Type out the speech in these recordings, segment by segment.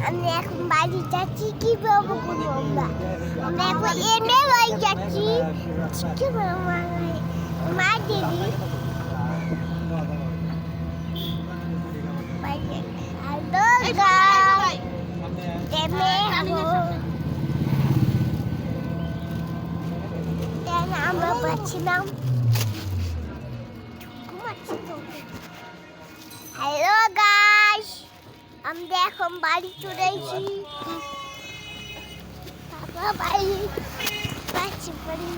আমি এখন বাড়ি যাচ্ছি কি বলবো আমরা আমরা এখন এনে বাড়ি যাচ্ছি কি বলবো মা দিদি আমরা পাচ্ছিলাম হ্যালো গাইস আমরা এখন বাড়ি চলে এসেছি বাবা বাড়ি পাচ্ছি বাড়ি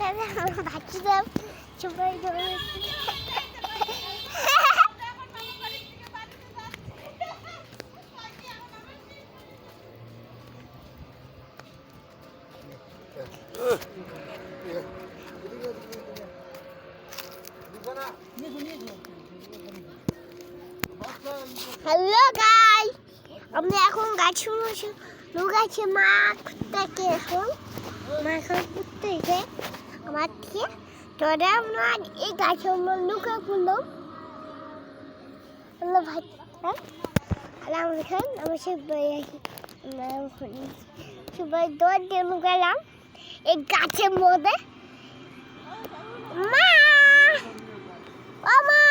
আমরা ভাবছিলাম সবাই ধরে হ্যালো গাইস আমরা এখন গাছে বসে লুকাচ্ছি মা থেকে এখন মা এখন ঘুরতেছে আমার থেকে তোরা আমরা এই গাছে আমরা লুকা করলাম আমরা ভাই আর আমরা এখন আমরা সবাই দৌড় দিয়ে লুকালাম এই গাছের মধ্যে মা ও মা